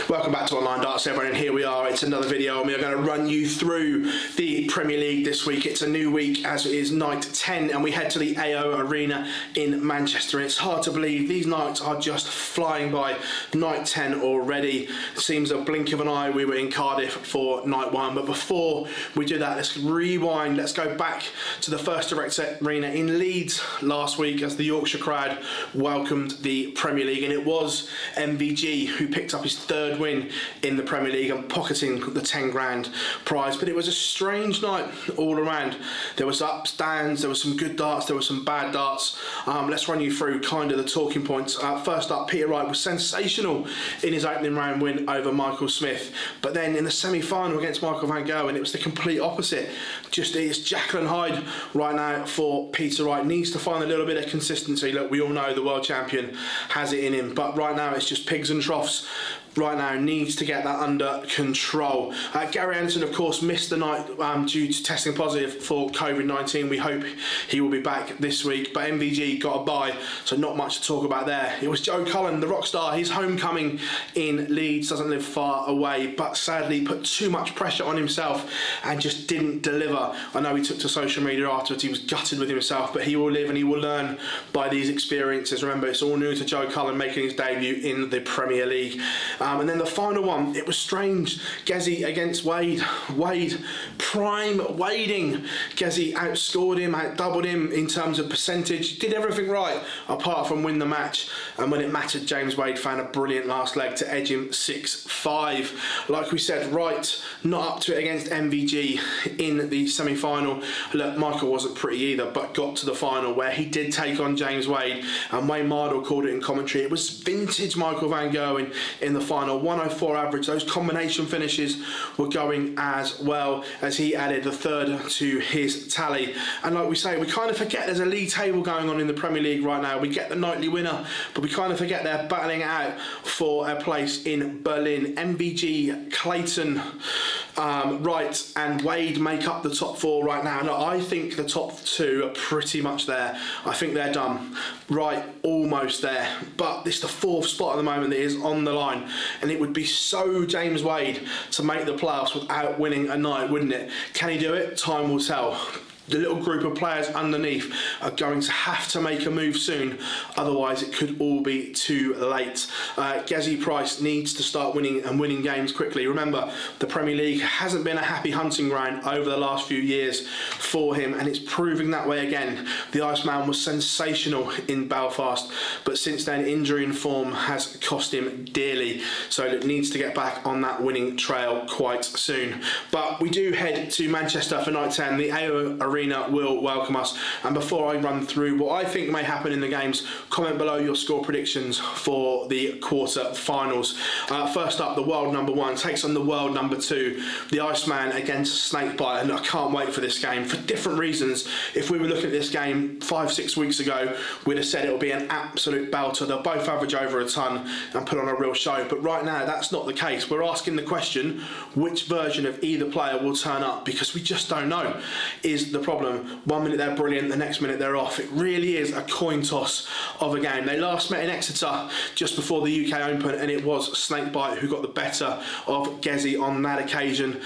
Welcome back to Online Darts, everyone, and here we are. It's another video and we are going to run you through the Premier League this week. It's a new week as it is night 10 and we head to the AO Arena in Manchester. And it's hard to believe these nights are just flying by. Night 10 already. It seems a blink of an eye we were in Cardiff for night 1. But before we do that, let's rewind. Let's go back to the First Direct Arena in Leeds last week as the Yorkshire crowd welcomed the Premier League. And it was MVG who picked up his third win in the Premier League and pocketing the 10 grand prize. But it was a strange night all around. There was ups, downs, there was some good darts, there was some bad darts. Let's run you through kind of the talking points. First up, Peter Wright was sensational in his opening round win over Michael Smith. But then in the semi-final against Michael van Gerwen, it was the complete opposite. Just it's Jekyll and Hyde right now for Peter Wright. Needs to find a little bit of consistency. Look, we all know the world champion has it in him, but right now it's just pigs and troughs. Right now needs to get that under control. Gary Anderson, of course, missed the night due to testing positive for COVID-19. We hope he will be back this week, but MVG got a bye, so not much to talk about there. It was Joe Cullen, the rock star. His homecoming in Leeds doesn't live far away, but sadly put too much pressure on himself and just didn't deliver. I know he took to social media afterwards, he was gutted with himself, but he will live and he will learn by these experiences. Remember, it's all new to Joe Cullen making his debut in the Premier League. And then the final one, it was strange. Gezi against Wade. Wade, prime wading. Gezi outscored him, outdoubled him in terms of percentage. Did everything right, apart from win the match. And when it mattered, James Wade found a brilliant last leg to edge him 6-5. Like we said, Wright not up to it against MVG in the semi-final. Look, Michael wasn't pretty either, but got to the final where he did take on James Wade. And Wayne Mardle called it in commentary. It was vintage Michael van Gerwen in the final. 104 average. Those combination finishes were going as well as he added the third to his tally. And like we say, we kind of forget there's a league table going on in the Premier League right now. We get the nightly winner, but we kind of forget they're battling it out for a place in Berlin. MVG, Clayton, Wright and Wade make up the top 4 right now. Look, I think the top 2 are pretty much there. I think they're done. Wright almost there, but it's the 4th spot at the moment that is on the line. And it would be so James Wade to make the playoffs without winning a night, wouldn't it? Can he do it? Time will tell. The little group of players underneath are going to have to make a move soon, otherwise it could all be too late. Gezi Price needs to start winning games quickly. Remember, the Premier League hasn't been a happy hunting ground over the last few years for him, and it's proving that way again. The Iceman was sensational in Belfast, but since then injury and form has cost him dearly, so it needs to get back on that winning trail quite soon. But we do head to Manchester for night 10. The AO Arena will welcome us, and before I run through what I think may happen in the games, comment below your score predictions for the quarter finals. First up, the world number 1 takes on the world number 2, the Iceman against Snakebite, and I can't wait for this game for different reasons. If we were looking at this game 5-6 weeks ago, we'd have said it will be an absolute belter. They'll both average over a ton and put on a real show, but right now that's not the case. We're asking the question, which version of either player will turn up, because we just don't know is the problem. 1 minute they're brilliant, the next minute they're off. It really is a coin toss of a game. They last met in Exeter just before the UK Open, and it was Snakebite who got the better of Gezi on that occasion.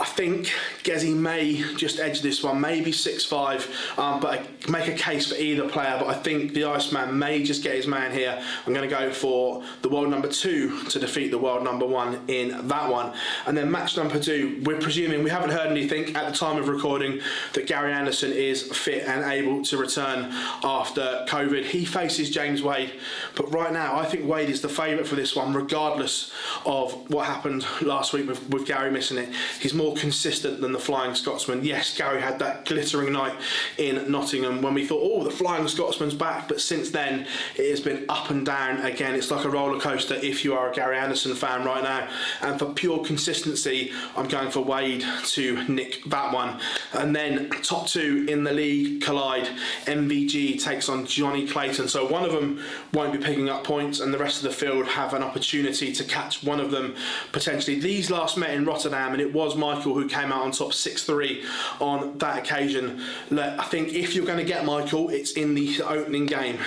I think Gezi may just edge this one, maybe 6-5, but I make a case for either player, but I think the Iceman may just get his man here. I'm going to go for the world number 2 to defeat the world number 1 in that one. And then match number 2, we're presuming, we haven't heard anything at the time of recording, that Gary Anderson is fit and able to return after COVID. He faces James Wade, but right now I think Wade is the favourite for this one, regardless of what happened last week with Gary missing it. He's more consistent than the Flying Scotsman. Yes, Gary had that glittering night in Nottingham when we thought, oh, the Flying Scotsman's back, but since then it has been up and down again. It's like a roller coaster if you are a Gary Anderson fan right now, and for pure consistency I'm going for Wade to nick that one. And then top 2 in the league collide. MVG takes on Jonny, Clayton, so one of them won't be picking up points and the rest of the field have an opportunity to catch one of them potentially. These last met in Rotterdam and it was my Michael, who came out on top 6-3 on that occasion. Look, I think if you're going to get Michael, it's in the opening game.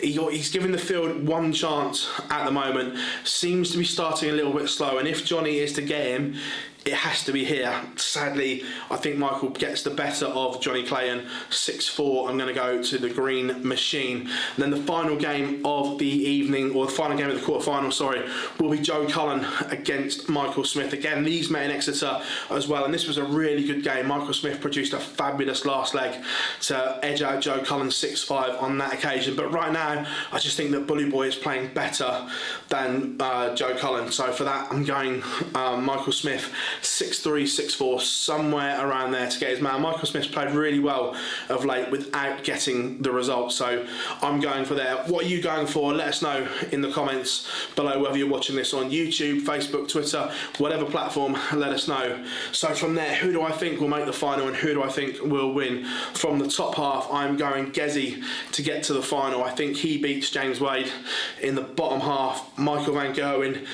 He's given the field one chance at the moment. Seems to be starting a little bit slow, and if Jonny is to get him, it has to be here. Sadly, I think Michael gets the better of Jonny Clayton. 6-4, I'm going to go to the green machine. And then the final game of the evening, or the final game of the quarterfinal, sorry, will be Joe Cullen against Michael Smith. Again, these met in Exeter as well, and this was a really good game. Michael Smith produced a fabulous last leg to edge out Joe Cullen 6-5 on that occasion. But right now, I just think that Bully Boy is playing better than Joe Cullen. So for that, I'm going Michael Smith 6-3, 6-4, somewhere around there to get his man. Michael Smith's played really well of late without getting the result, so I'm going for there. What are you going for? Let us know in the comments below, whether you're watching this on YouTube, Facebook, Twitter, whatever platform, let us know. So from there, who do I think will make the final and who do I think will win? From the top half, I'm going Gezzy to get to the final. I think he beats James Wade. In the bottom half, Michael van Gerwen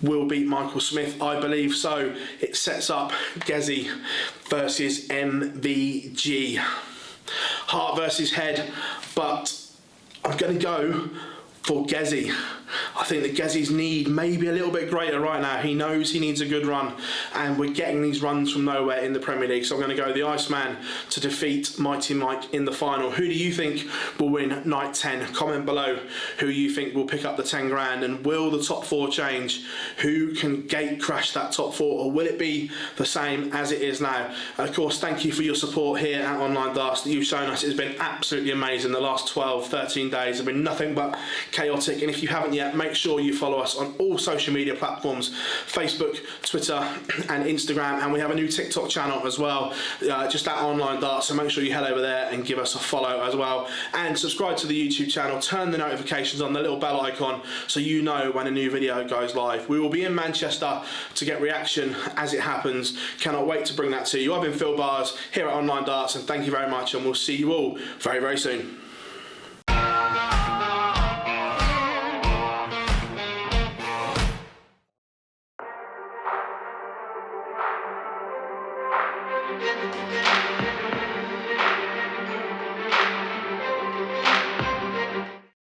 will beat Michael Smith, I believe so. It sets up Gezzy versus MVG. Heart versus head, but I'm going to go for Gezzy. I think that Gezzy's need may be a little bit greater right now. He knows he needs a good run, and we're getting these runs from nowhere in the Premier League. So I'm going to go the Iceman to defeat Mighty Mike in the final. Who do you think will win night 10? Comment below who you think will pick up the 10 grand, and will the top 4 change? Who can gate crash that top 4, or will it be the same as it is now? And of course, thank you for your support here at Online Darts that you've shown us. It's been absolutely amazing. The last 12, 13 days have been nothing but chaotic, and if you haven't yet, make sure you follow us on all social media platforms, Facebook, Twitter and Instagram, and we have a new TikTok channel as well, just at Online Darts, so make sure you head over there and give us a follow as well, and subscribe to the YouTube channel, turn the notifications on, the little bell icon, so you know when a new video goes live. We will be in Manchester to get reaction as it happens. Cannot wait to bring that to you. I've been Phill here at Online Darts, and thank you very much, and we'll see you all very, very soon.